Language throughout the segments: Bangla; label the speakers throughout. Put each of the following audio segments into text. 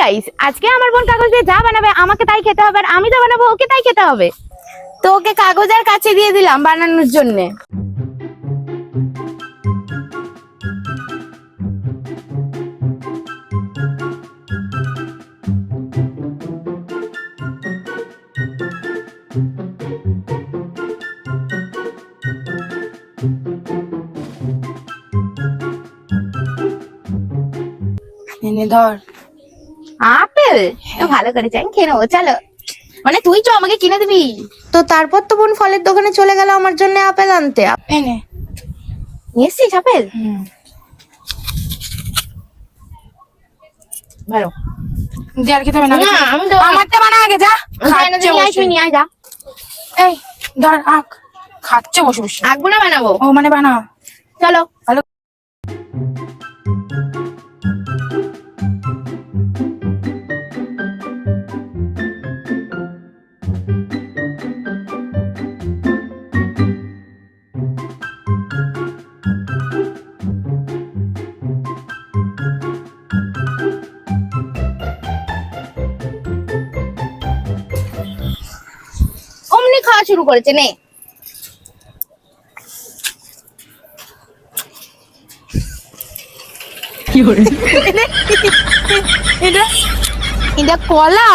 Speaker 1: গাইস, আজকে আমার বোন কাগজ দিয়ে যা বানাবে আমাকে তাই খেতে হবে, আর আমি যা বানাবো ওকে তাই খেতে হবে। তো ওকে কাগজ আর কাছে দিয়ে দিলাম বানানোর জন্য।
Speaker 2: এনে ধর
Speaker 1: আপেল তো ভালো করেছে, আমি খেয়ে নেবো। চলো, মানে তুই তো আমাকে কিনে দিবি।
Speaker 3: তো তারপর তো বোন ফলের দোকানে চলে গেল আমার জন্য আপেল আনতে।
Speaker 2: এনে
Speaker 1: নিয়ে এসছিস আপেল? ভালো।
Speaker 2: দিয়ে আর খেতে হবে না?
Speaker 1: না, আমি দেবো না।
Speaker 2: আমারটা বানা আগে যা। খাচ্ছে বসে।
Speaker 1: তুই নিয়ে আয় যা।
Speaker 2: এই ধর আখ। খাচ্ছে বসে বসে।
Speaker 1: আঁকবো না বানাবো?
Speaker 2: ও মানে বানা।
Speaker 1: চলো।
Speaker 2: ভালো।
Speaker 1: অমনি খাওয়া শুরু করেছে, নে।
Speaker 2: এটা এটা কলা।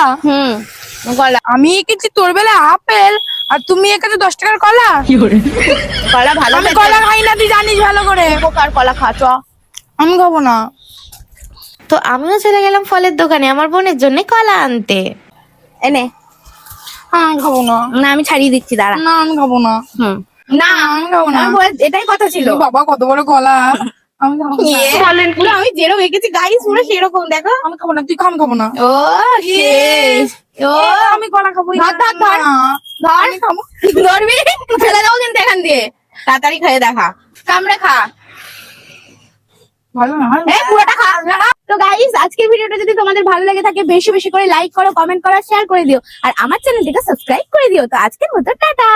Speaker 1: কলা।
Speaker 2: আমি এঁকেছি তোর বেলা আপেল আর তুমি এঁকেছো 10 টাকার কলা।
Speaker 1: কলা ভালো।
Speaker 2: আমি কলা খাই না, তুই জানিস ভালো করে।
Speaker 1: উপকার কলা খাচ্ছ।
Speaker 2: আমি খাবো না।
Speaker 3: তো আমিও চলে গেলাম ফলের দোকানে আমার বোনের জন্য কলা আনতে।
Speaker 1: এনে।
Speaker 2: আমি খাবো না।
Speaker 1: না, আমি ছাড়িয়ে দিচ্ছি, দাঁড়া।
Speaker 2: না আমি খাবো না।
Speaker 1: না,
Speaker 2: আমি খাবো না।
Speaker 1: এটাই কথা ছিল।
Speaker 2: বাবা কত বড় কলা। আমি খাবো না।
Speaker 1: পুরো আমি যেরকম এঁকেছি গাইস, পুরো সেরকম দেখো।
Speaker 2: আমি খাবো না, তুই খাম খাবো না।
Speaker 1: ও শেষ। ও
Speaker 2: আমি কলা খাবো
Speaker 1: ধর, ধর, ধর। ধর,
Speaker 2: আমি খাবো।
Speaker 1: ধরবি? ফেলে দাও কিন্তু এখান দিয়ে। তাড়াতাড়ি খেয়ে দেখা। কামড়ে খা।
Speaker 2: ভালো না।
Speaker 1: পুরোটা খা। তো গাইস, আজকের ভিডিওটা যদি তোমাদের ভালো লেগে থাকে বেশি বেশি করে লাইক করো, কমেন্ট করো, শেয়ার করে দিও, আর আমার চ্যানেলটিকে সাবস্ক্রাইব করে দিও। তো আজকের মতো টাটা।